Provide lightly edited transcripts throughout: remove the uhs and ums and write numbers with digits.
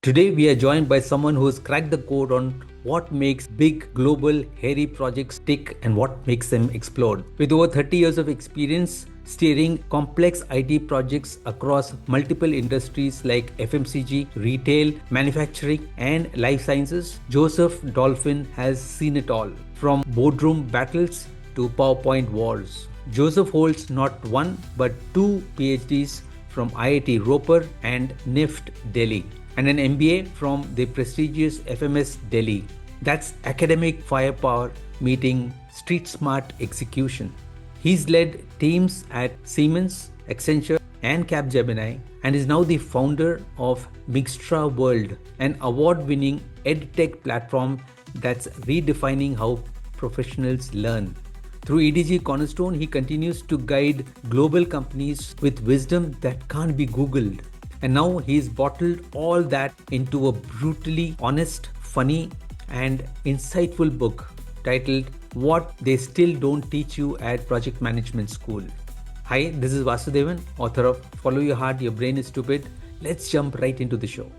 Today, we are joined by someone who has cracked the code on what makes big, global, hairy projects tick and what makes them explode. With over 30 years of experience steering complex IT projects across multiple industries like FMCG, retail, manufacturing, and life sciences, Joseph Dolphin has seen it all from boardroom battles to PowerPoint wars. Joseph holds not one but two PhDs from IIT Ropar and NIFT Delhi, and an MBA from the prestigious FMS Delhi. That's academic firepower meeting street smart execution. He's led teams at Siemens, Accenture, and Capgemini, and is now the founder of Mixtra World, an award winning edtech platform that's redefining how professionals learn. Through EDG Cornerstone, he continues to guide global companies with wisdom that can't be Googled. And now he's bottled all that into a brutally honest, funny, and insightful book titled What They Still Don't Teach You at Project Management School. Hi, this is Vasudevan, author of Follow Your Heart, Your Brain is Stupid. Let's jump right into the show.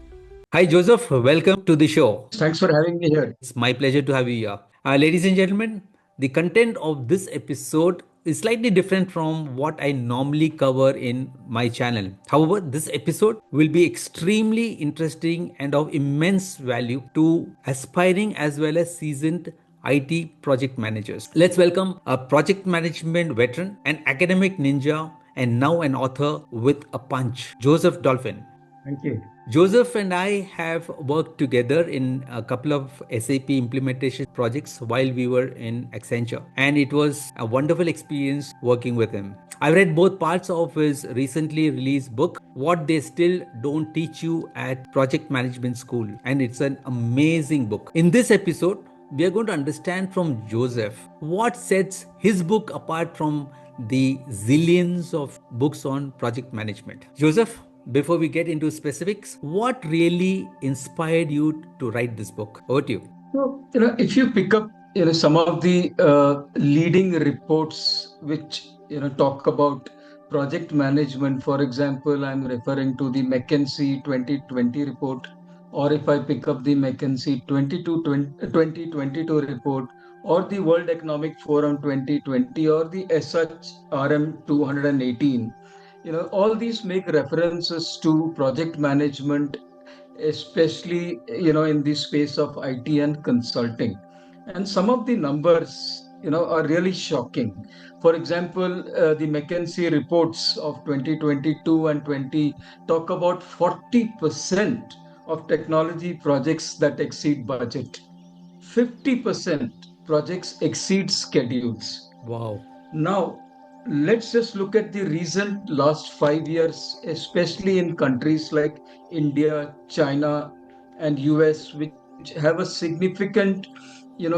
Hi, Joseph. Welcome to the show. Thanks for having me here. It's my pleasure to have you here. Ladies and gentlemen, the content of this episode is slightly different from what I normally cover in my channel. However, this episode will be extremely interesting and of immense value to aspiring as well as seasoned IT project managers. Let's welcome a project management veteran, an academic ninja, and now an author with a punch, Joseph Dolphin. Thank you. Joseph and I have worked together in a couple of SAP implementation projects while we were in Accenture, and it was a wonderful experience working with him. I've read both parts of his recently released book, What They Still Don't Teach You at Project Management School, and it's an amazing book. In this episode, we are going to understand from Joseph what sets his book apart from the zillions of books on project management. Joseph, before we get into specifics, what really inspired you to write this book? Over to you. So, if you pick up, some of the leading reports which, talk about project management, for example, I'm referring to the McKinsey 2020 report, or if I pick up the McKinsey 2022 report, or the World Economic Forum 2020, or the SHRM 218, all these make references to project management, especially in the space of IT and consulting. And some of the numbers are really shocking. For example, the McKinsey reports of 2022 and 20 talk about 40% of technology projects that exceed budget. 50% projects exceed schedules. Wow. Now, let's just look at the recent last 5 years, especially in countries like India, China, and US, which have a significant,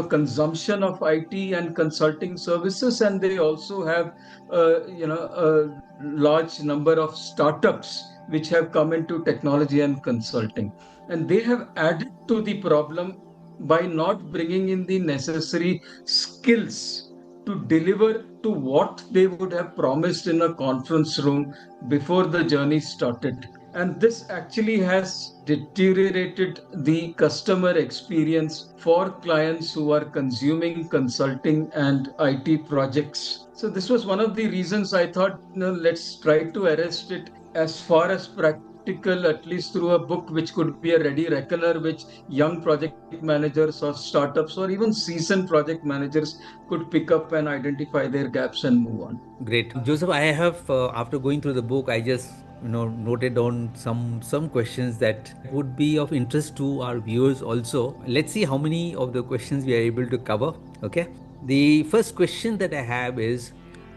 consumption of IT and consulting services, and they also have, a large number of startups which have come into technology and consulting, and they have added to the problem by not bringing in the necessary skills to deliver to what they would have promised in a conference room before the journey started. And this actually has deteriorated the customer experience for clients who are consuming consulting and IT projects. So, this was one of the reasons I thought, let's try to arrest it as far as practical, at least through a book which could be a ready reckoner, which young project managers or startups or even seasoned project managers could pick up and identify their gaps and move on. Great. Joseph, I have, after going through the book, I just noted down some questions that would be of interest to our viewers also. Let's see how many of the questions we are able to cover. Okay. The first question that I have is,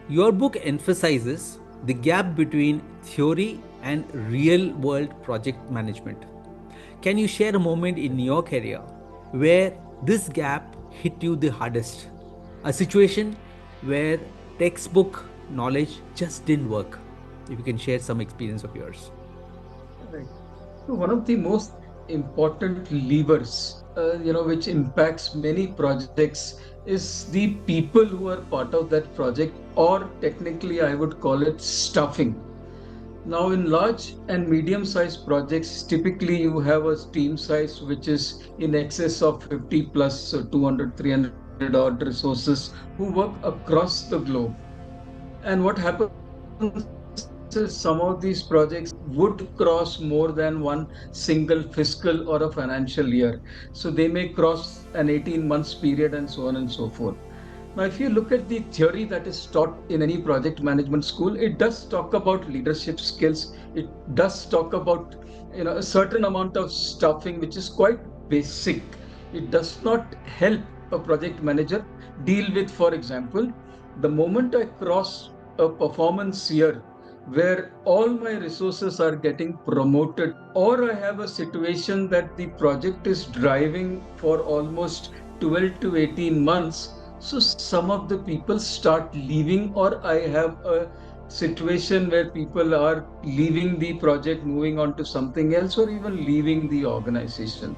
your book emphasizes the gap between theory and real world project management. Can you share a moment in your career where this gap hit you the hardest? A situation where textbook knowledge just didn't work. If you can share some experience of yours. Right. So one of the most important levers, which impacts many projects is the people who are part of that project, or technically I would call it staffing. Now, in large and medium sized projects, typically you have a team size which is in excess of 50 plus, so 200, 300 odd resources who work across the globe. And what happens is some of these projects would cross more than one single fiscal or a financial year. So they may cross an 18 months period and so on and so forth. Now, if you look at the theory that is taught in any project management school, it does talk about leadership skills. It does talk about a certain amount of stuffing, which is quite basic. It does not help a project manager deal with, for example, the moment I cross a performance year where all my resources are getting promoted, or I have a situation that the project is driving for almost 12 to 18 months, so some of the people start leaving, or I have a situation where people are leaving the project, moving on to something else, or even leaving the organization.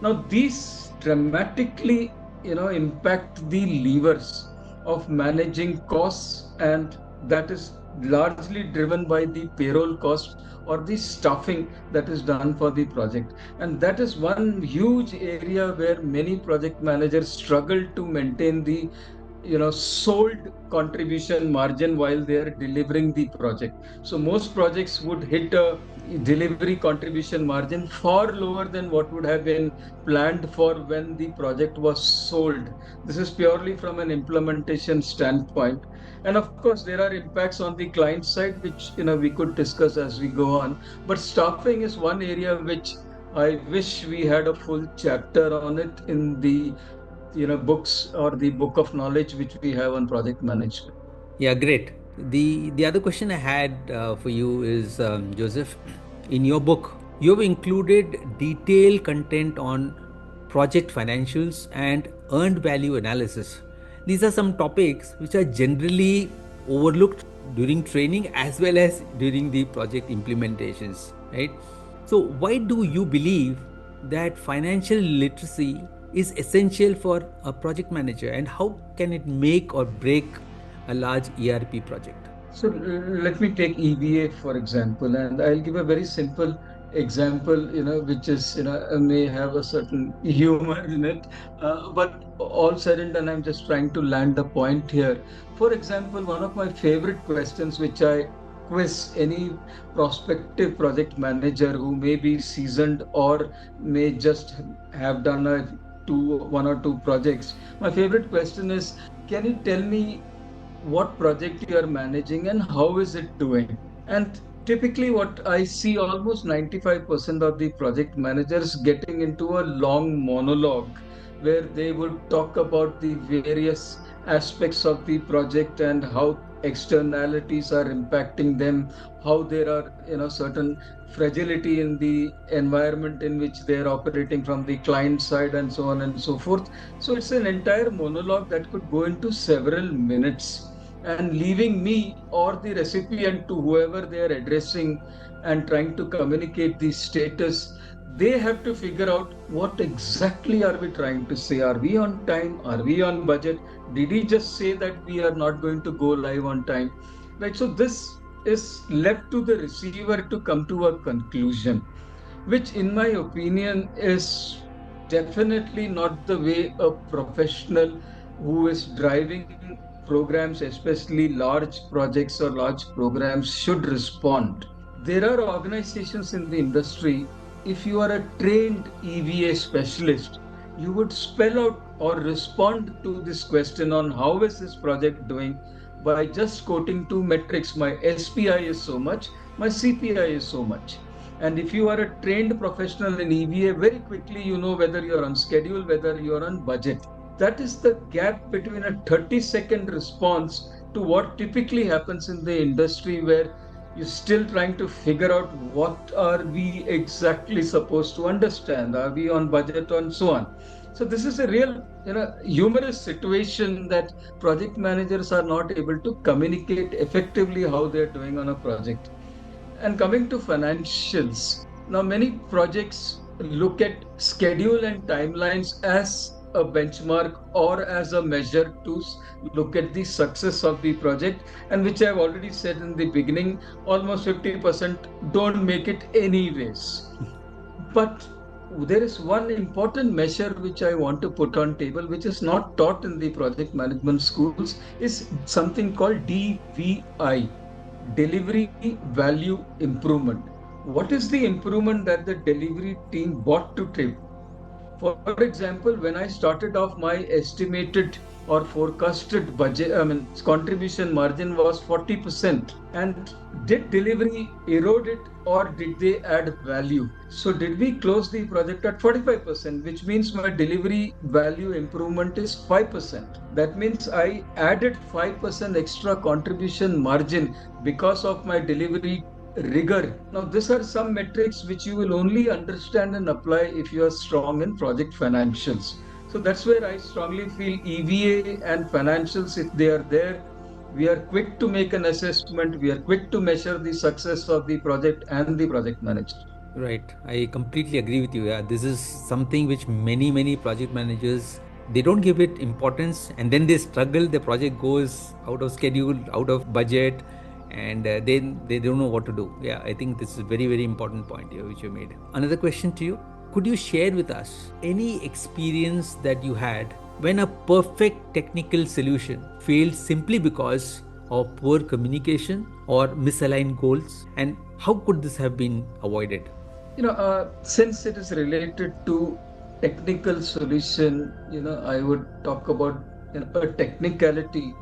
Now, these dramatically, impact the levers of managing costs, and that is largely driven by the payroll cost or the staffing that is done for the project. And that is one huge area where many project managers struggle to maintain the sold contribution margin while they are delivering the project. So most projects would hit a delivery contribution margin far lower than what would have been planned for when the project was sold. This is purely from an implementation standpoint. And of course, there are impacts on the client side, which we could discuss as we go on. But staffing is one area which I wish we had a full chapter on it in the books or the book of knowledge which we have on project management. Yeah, great. The other question I had for you is, Joseph, in your book, you have included detailed content on project financials and earned value analysis. These are some topics which are generally overlooked during training as well as during the project implementations, right? So, why do you believe that financial literacy is essential for a project manager, and how can it make or break a large ERP project? So let me take EVA for example, and I'll give a very simple example, which is, may have a certain humor in it, but all said and done, I'm just trying to land a point here. For example, one of my favorite questions, which I quiz any prospective project manager who may be seasoned or may just have done one or two projects. My favorite question is, can you tell me what project you are managing and how is it doing? And typically what I see, almost 95% of the project managers getting into a long monologue where they would talk about the various aspects of the project and how externalities are impacting them, how there are certain fragility in the environment in which they are operating from the client side, and so on and so forth. So it's an entire monologue that could go into several minutes, and leaving me or the recipient, to whoever they are addressing and trying to communicate the status, they have to figure out what exactly are we trying to say. Are we on time? Are we on budget? Did he just say that we are not going to go live on time? Right. So this is left to the receiver to come to a conclusion, which in my opinion is definitely not the way a professional who is driving programs, especially large projects or large programs, should respond. There are organizations in the industry, if you are a trained EVA specialist, you would spell out or respond to this question on how is this project doing by just quoting two metrics. My SPI is so much, my CPI is so much. And if you are a trained professional in EVA, very quickly you know whether you're on schedule, whether you're on budget. That is the gap between a 30-second response to what typically happens in the industry, where you're still trying to figure out what are we exactly supposed to understand. Are we on budget, and so on. So this is a real, humorous situation that project managers are not able to communicate effectively how they're doing on a project. And coming to financials, now many projects look at schedule and timelines as a benchmark or as a measure to look at the success of the project, and which I've already said in the beginning, almost 50% don't make it anyways. But there is one important measure which I want to put on table, which is not taught in the project management schools, is something called DVI, Delivery Value Improvement. What is the improvement that the delivery team brought to table? For example, when I started off, my estimated or forecasted budget, contribution margin was 40%. And did delivery erode it or did they add value? So, did we close the project at 45%, which means my delivery value improvement is 5%? That means I added 5% extra contribution margin because of my delivery rigor. Now, these are some metrics which you will only understand and apply if you are strong in project financials. So that's where I strongly feel EVA and financials, if they are there, we are quick to make an assessment, we are quick to measure the success of the project and the project manager. Right, I completely agree with you. Yeah, this is something which many project managers, they don't give it importance, and then they struggle. The project goes out of schedule, out of budget, and then they don't know what to do. Yeah, I think this is a very important point here which you made. Another question to you: could you share with us any experience that you had when a perfect technical solution failed simply because of poor communication or misaligned goals, and how could this have been avoided? Since it is related to technical solution, I would talk about a technicality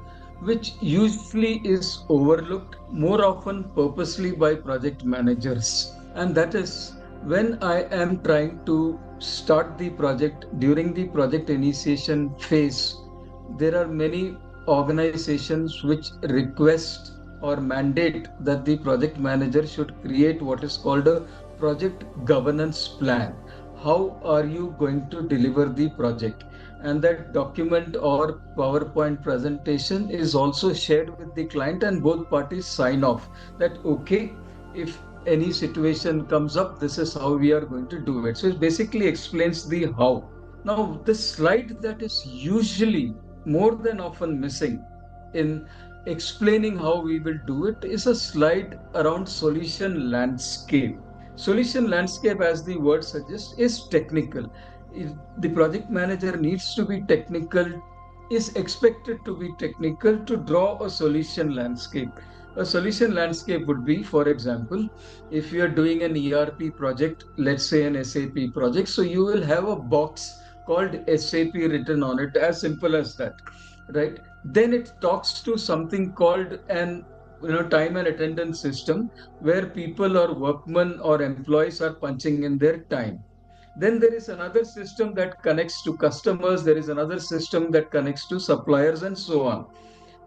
which usually is overlooked more often purposely by project managers. And that is when I am trying to start the project during the project initiation phase, there are many organizations which request or mandate that the project manager should create what is called a project governance plan. How are you going to deliver the project? And that document or PowerPoint presentation is also shared with the client, and both parties sign off that, okay, if any situation comes up, this is how we are going to do it. So it basically explains the how. Now, the slide that is usually more than often missing in explaining how we will do it is a slide around solution landscape. Solution landscape, as the word suggests, is technical. The project manager needs to be technical, is expected to be technical to draw a solution landscape. A solution landscape would be, for example, if you are doing an ERP project, let's say an SAP project, so you will have a box called SAP written on it, as simple as that, right? Then it talks to something called an time and attendance system, where people or workmen or employees are punching in their time. Then there is another system that connects to customers, there is another system that connects to suppliers, and so on.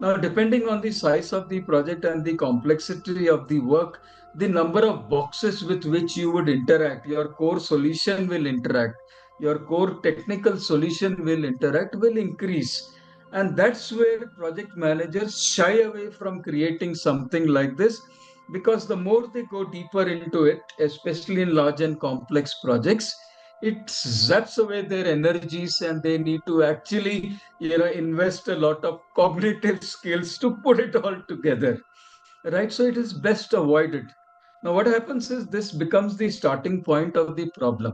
Now, depending on the size of the project and the complexity of the work, the number of boxes with which you would interact, your core solution will interact, your core technical solution will interact, will increase. And that's where project managers shy away from creating something like this, because the more they go deeper into it, especially in large and complex projects, it zaps away their energies, and they need to actually invest a lot of cognitive skills to put it all together, right? So it is best avoided. Now what happens is this becomes the starting point of the problem.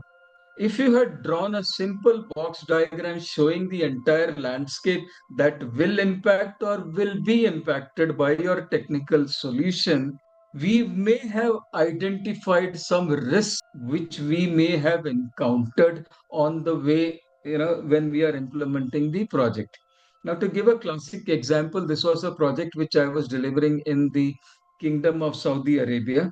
If you had drawn a simple box diagram showing the entire landscape that will impact or will be impacted by your technical solution, we may have identified some risks which we may have encountered on the way, when we are implementing the project. Now, to give a classic example, this was a project which I was delivering in the Kingdom of Saudi Arabia,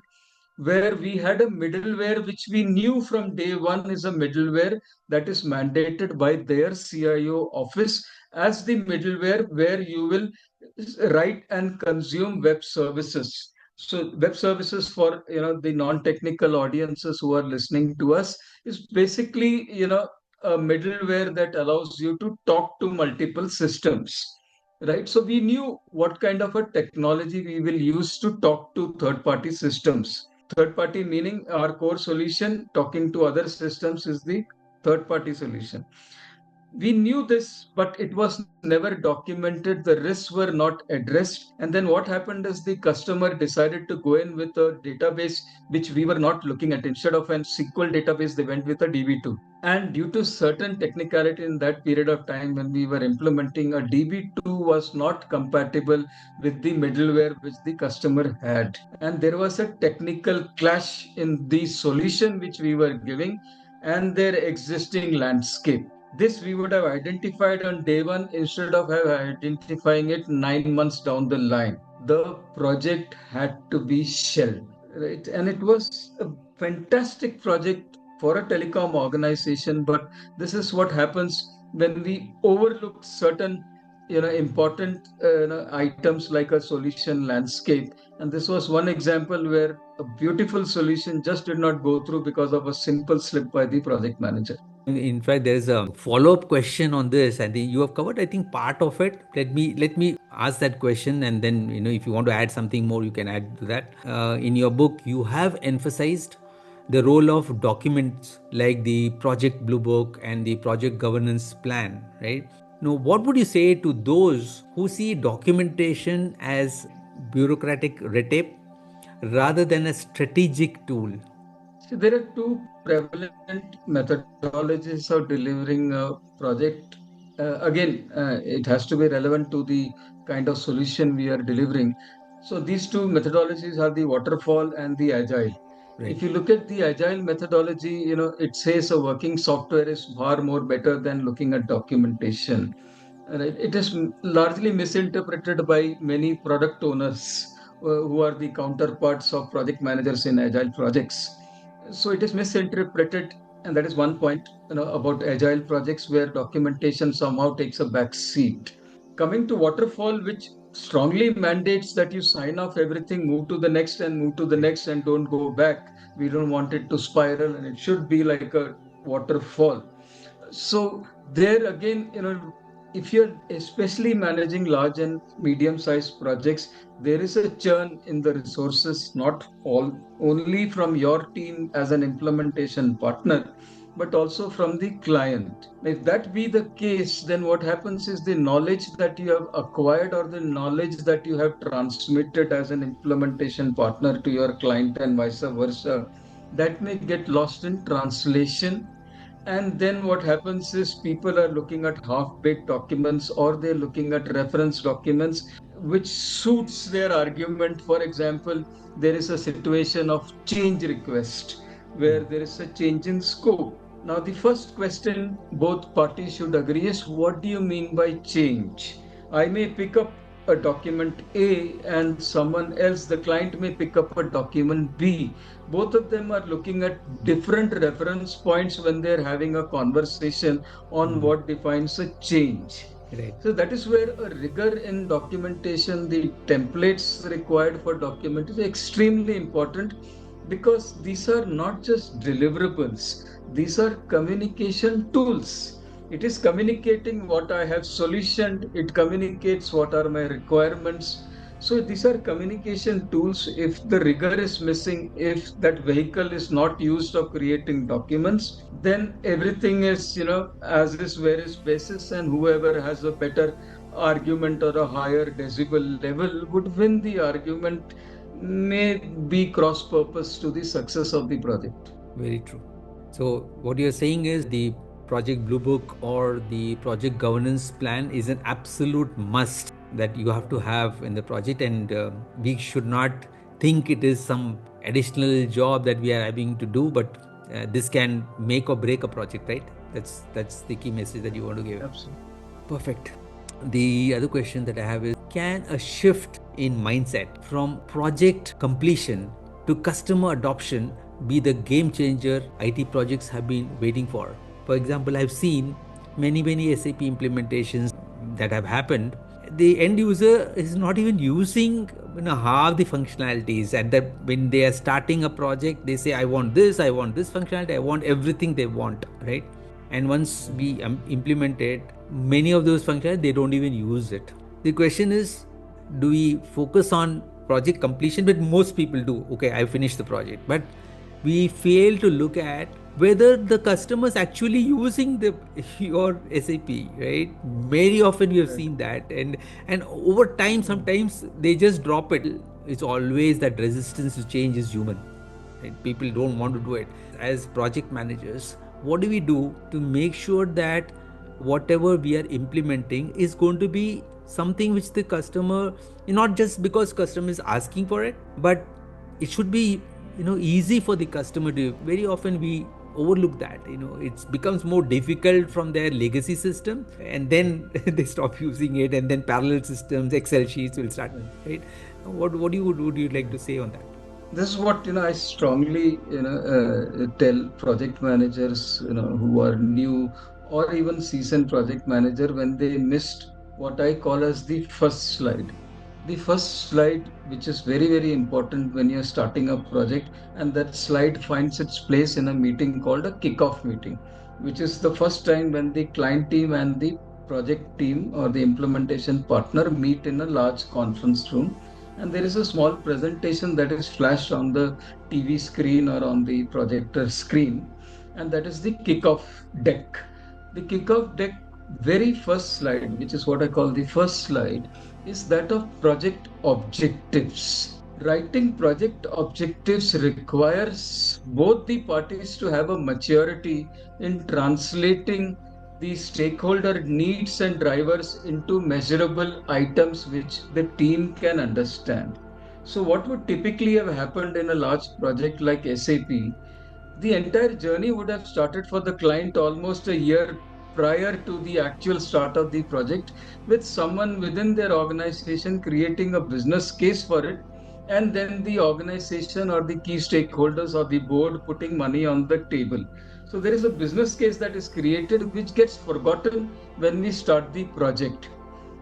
where we had a middleware which we knew from day one is a middleware that is mandated by their CIO office as the middleware where you will write and consume web services. So web services, for the non-technical audiences who are listening to us, is basically a middleware that allows you to talk to multiple systems, right? So we knew what kind of a technology we will use to talk to third party systems. Third party meaning our core solution talking to other systems is the third party solution. We knew this, but it was never documented. The risks were not addressed. And then what happened is the customer decided to go in with a database which we were not looking at. Instead of an SQL database, they went with a DB2. And due to certain technicality in that period of time when we were implementing, a DB2 was not compatible with the middleware which the customer had. And there was a technical clash in the solution which we were giving and their existing landscape. This we would have identified on day one instead of have identifying it 9 months down the line. The project had to be shelved, right? And it was a fantastic project for a telecom organization, but this is what happens when we overlook certain important items like a solution landscape. And this was one example where a beautiful solution just did not go through because of a simple slip by the project manager. In fact, there is a follow-up question on this, and you have covered, I think, part of it. Let me ask that question, and then if you want to add something more, you can add to that. In your book, you have emphasized the role of documents like the project Bluebook and the project governance plan, right? Now, what would you say to those who see documentation as bureaucratic red tape rather than a strategic tool? See, there are two prevalent methodologies of delivering a project. It has to be relevant to the kind of solution we are delivering. So these two methodologies are the waterfall and the agile. Right. If you look at the agile methodology, it says a working software is far more better than looking at documentation. Right? It is largely misinterpreted by many product owners who are the counterparts of project managers in agile projects. So it is misinterpreted, and that is one point about agile projects where documentation somehow takes a back seat. Coming to waterfall, which strongly mandates that you sign off everything, move to the next and move to the next and don't go back. We don't want it to spiral, and it should be like a waterfall. So there again, if you're especially managing large and medium sized projects, there is a churn in the resources, not all only from your team as an implementation partner, but also from the client. If that be the case, then what happens is the knowledge that you have acquired or the knowledge that you have transmitted as an implementation partner to your client and vice versa, that may get lost in translation. And then what happens is people are looking at half-baked documents or they're looking at reference documents which suits their argument. For example, there is a situation of change request where there is a change in scope. Now, the first question both parties should agree is, what do you mean by change? I may pick up a document A and someone else, the client may pick up a document B. Both of them are looking at different reference points when they're having a conversation on what defines a change. Right. So that is where a rigor in documentation, the templates required for document is extremely important, because these are not just deliverables, these are communication tools. It is communicating what I have solutioned, it communicates what are my requirements. So these are communication tools. If the rigor is missing, if that vehicle is not used of creating documents, then everything is, as is where is basis, and whoever has a better argument or a higher decibel level would win the argument, may be cross purpose to the success of the project. Very true. So what you're saying is the project blue book or the project governance plan is an absolute must that you have to have in the project, and we should not think it is some additional job that we are having to do, but this can make or break a project, right? That's the key message that you want to give. Absolutely. Perfect. The other question that I have is, can a shift in mindset from project completion to customer adoption be the game changer IT projects have been waiting for? For example, I've seen many SAP implementations that have happened. The end user is not even using half the functionalities. At that, when they are starting a project, they say, I want this functionality, I want everything they want, right? And once we implement it, many of those functions they don't even use it. The question is, do we focus on project completion? But most people do. Okay, I finished the project, but we fail to look at whether the customers actually using the your SAP, right? Very often we have Right. seen that, and over time Mm. sometimes they just drop it. It's always that resistance to change is human, right? People don't want to do it. As project managers, what do we do to make sure that whatever we are implementing is going to be something which the customer, not just because customer is asking for it, but it should be, easy for the customer to. Very often we overlook that, it becomes more difficult from their legacy system, and then they stop using it, and then parallel systems, Excel sheets will start, Right. right? What do you would you like to say on that? This is what I strongly tell project managers who are new or even seasoned project manager when they missed what I call as the first slide. The first slide, which is very very important when you're starting a project, and that slide finds its place in a meeting called a kickoff meeting, which is the first time when the client team and the project team or the implementation partner meet in a large conference room, and there is a small presentation that is flashed on the TV screen or on the projector screen, and that is the kickoff deck. The kickoff deck, very first slide, which is what I call the first slide, is that of project objectives. Writing project objectives requires both the parties to have a maturity in translating the stakeholder needs and drivers into measurable items which the team can understand. So, what would typically have happened in a large project like SAP, the entire journey would have started for the client almost a year prior to the actual start of the project, with someone within their organization creating a business case for it, and then the organization or the key stakeholders or the board putting money on the table. So there is a business case that is created which gets forgotten when we start the project.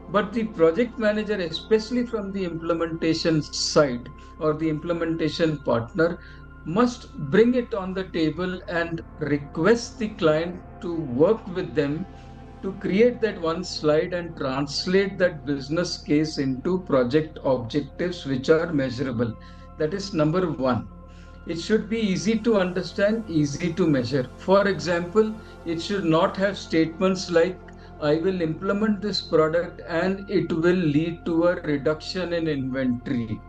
But the project manager, especially from the implementation side or the implementation partner, must bring it on the table and request the client to work with them to create that one slide and translate that business case into project objectives which are measurable. That is number one. It should be easy to understand, easy to measure. For example, it should not have statements like, I will implement this product and it will lead to a reduction in inventory.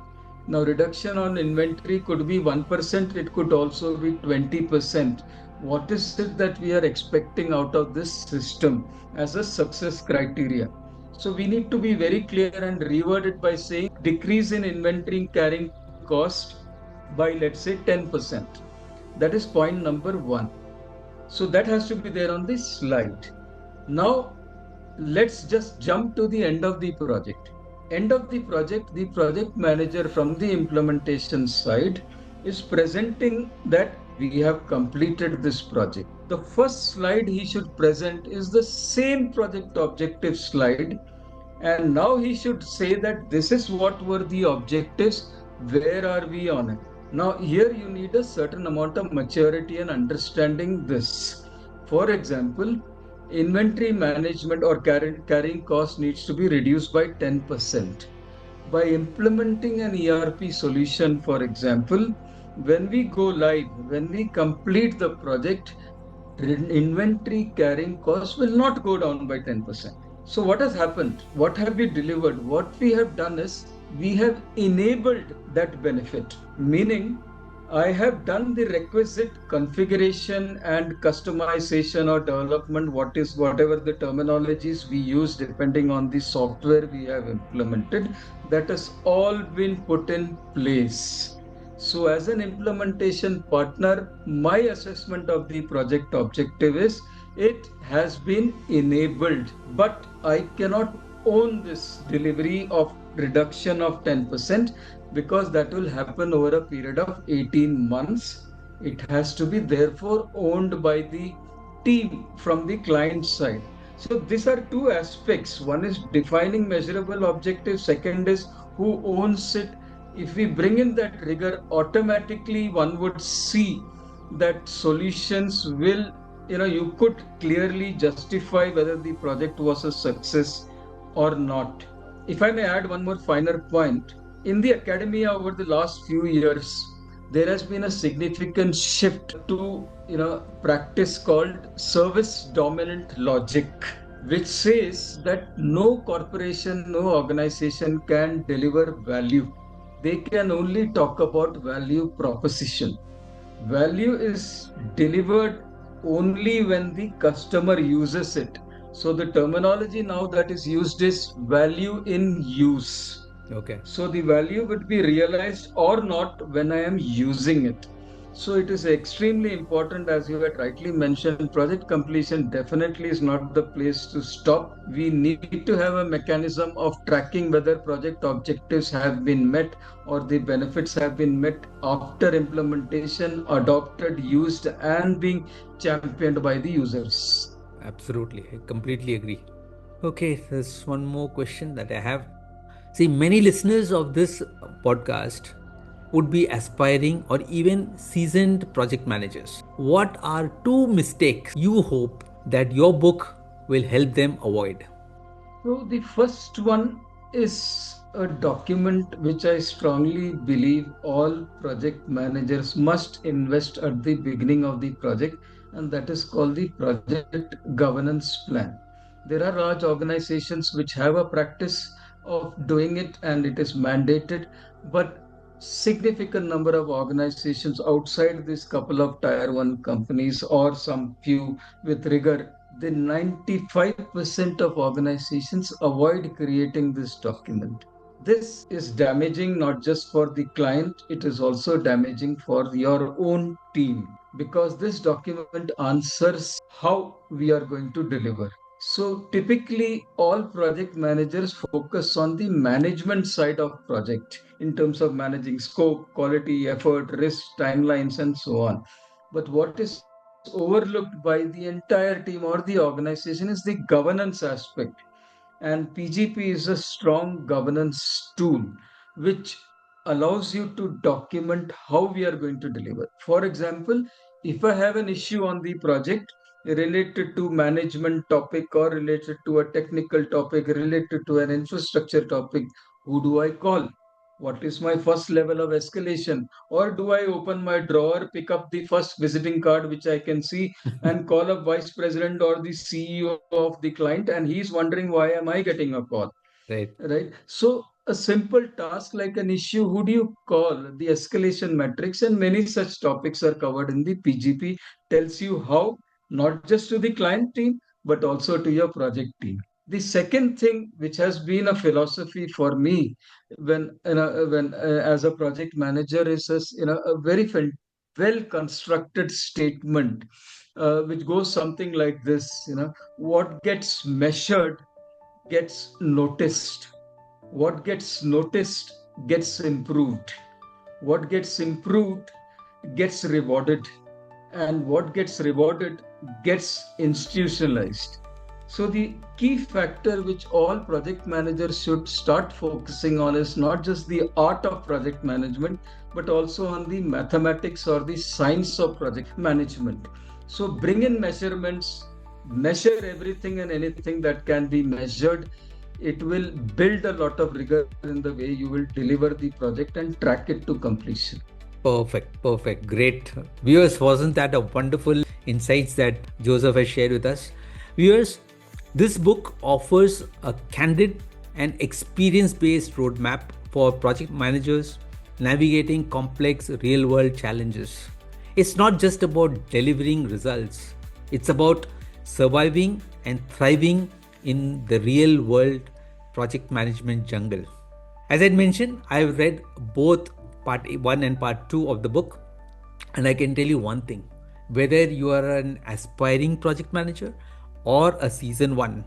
Now, reduction on inventory could be 1%, it could also be 20%. What is it that we are expecting out of this system as a success criteria? So, we need to be very clear and reword it by saying decrease in inventory carrying cost by, let's say, 10%. That is point number one. So, that has to be there on the slide. Now, let's just jump to the end of the project. End of the project manager from the implementation side is presenting that we have completed this project. The first slide he should present is the same project objective slide, and now he should say that this is what were the objectives, where are we on it. Now, here you need a certain amount of maturity and understanding this. For example, inventory management or carrying cost needs to be reduced by 10%. By implementing an ERP solution, for example, when we go live, when we complete the project, inventory carrying costs will not go down by 10%. So, what has happened? What have we delivered? What we have done is we have enabled that benefit, meaning I have done the requisite configuration and customization or development, whatever the terminologies we use depending on the software we have implemented, that has all been put in place. So, as an implementation partner, my assessment of the project objective is it has been enabled, but I cannot own this delivery of reduction of 10% because that will happen over a period of 18 months. It has to be therefore owned by the team from the client side. So these are two aspects. One is defining measurable objectives. Second is who owns it. If we bring in that rigor, automatically one would see that solutions will, you could clearly justify whether the project was a success or not. If I may add one more finer point, in the academia over the last few years, there has been a significant shift to practice called service dominant logic, which says that no corporation, no organization can deliver value. They can only talk about value proposition. Value is delivered only when the customer uses it. So the terminology now that is used is value in use. Okay. So the value would be realized or not when I am using it. So it is extremely important, as you had rightly mentioned, project completion definitely is not the place to stop. We need to have a mechanism of tracking whether project objectives have been met or the benefits have been met after implementation, adopted, used, and being championed by the users. Absolutely. I completely agree. Okay, there's one more question that I have. See, many listeners of this podcast would be aspiring or even seasoned project managers. What are two mistakes you hope that your book will help them avoid? So the first one is a document which I strongly believe all project managers must invest at the beginning of the project, and that is called the project governance plan. There are large organizations which have a practice of doing it and it is mandated, but significant number of organizations outside this couple of tier 1 companies or some few with rigor, the 95% of organizations avoid creating this document. This is damaging not just for the client, it is also damaging for your own team, because this document answers how we are going to deliver. So typically all project managers focus on the management side of project in terms of managing scope, quality, effort, risk, timelines, and so on. But what is overlooked by the entire team or the organization is the governance aspect. And PGP is a strong governance tool which allows you to document how we are going to deliver. For example, if I have an issue on the project related to management topic or related to a technical topic, related to an infrastructure topic, who do I call? What is my first level of escalation? Or do I open my drawer, pick up the first visiting card which I can see, and call up vice president or the CEO of the client, and he's wondering why am I getting a call? Right. Right. So a simple task like an issue, who do you call? The escalation metrics and many such topics are covered in the PGP, tells you how, not just to the client team, but also to your project team. The second thing which has been a philosophy for me when as a project manager is a very well constructed statement which goes something like this, what gets measured gets noticed. What gets noticed gets improved. What gets improved gets rewarded. And what gets rewarded gets institutionalized. So, the key factor which all project managers should start focusing on is not just the art of project management, but also on the mathematics or the science of project management. So, bring in measurements, measure everything and anything that can be measured. It will build a lot of rigor in the way you will deliver the project and track it to completion. Perfect, perfect, great. Viewers, wasn't that a wonderful insights that Joseph has shared with us? Viewers, this book offers a candid and experience based roadmap for project managers navigating complex real world challenges. It's not just about delivering results, it's about surviving and thriving in the real world project management jungle. As I mentioned, I've read both part 1 and part 2 of the book, and I can tell you one thing: whether you are an aspiring project manager or a season 1,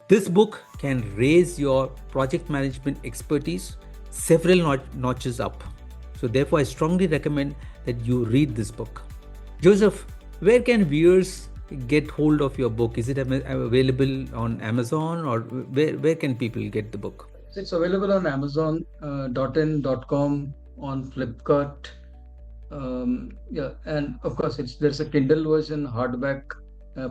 this book can raise your project management expertise several notches up. So, therefore, I strongly recommend that you read this book. Joseph, where can viewers get hold of your book? Is it available on Amazon, or where can people get the book? So it's available on Amazon.in.com, on Flipkart. Yeah, and of course, there's a Kindle version, hardback.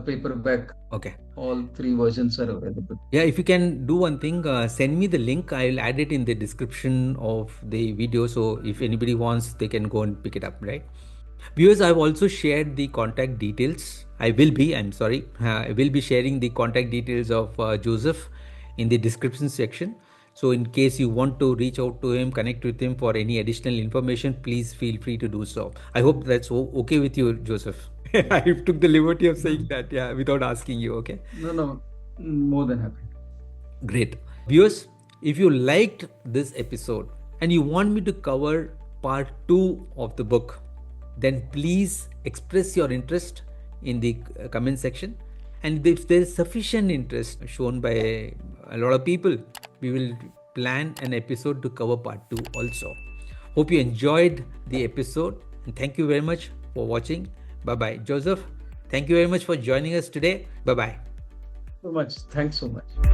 paperback. Okay. All three versions are available. Yeah, if you can do one thing, send me the link. I'll add it in the description of the video. So if anybody wants, they can go and pick it up, right? Viewers, I've also shared the contact details. I'm sorry, I will be sharing the contact details of Joseph in the description section. So in case you want to reach out to him, connect with him for any additional information, please feel free to do so. I hope that's okay with you, Joseph. I took the liberty of saying that, yeah, without asking you, okay? No, no, more than happy. Great. Viewers, if you liked this episode and you want me to cover part 2 of the book, then please express your interest in the comment section. And if there is sufficient interest shown by a lot of people, we will plan an episode to cover part 2 also. Hope you enjoyed the episode and thank you very much for watching. Bye bye. Joseph, thank you very much for joining us today. Bye bye. So much. Thanks so much.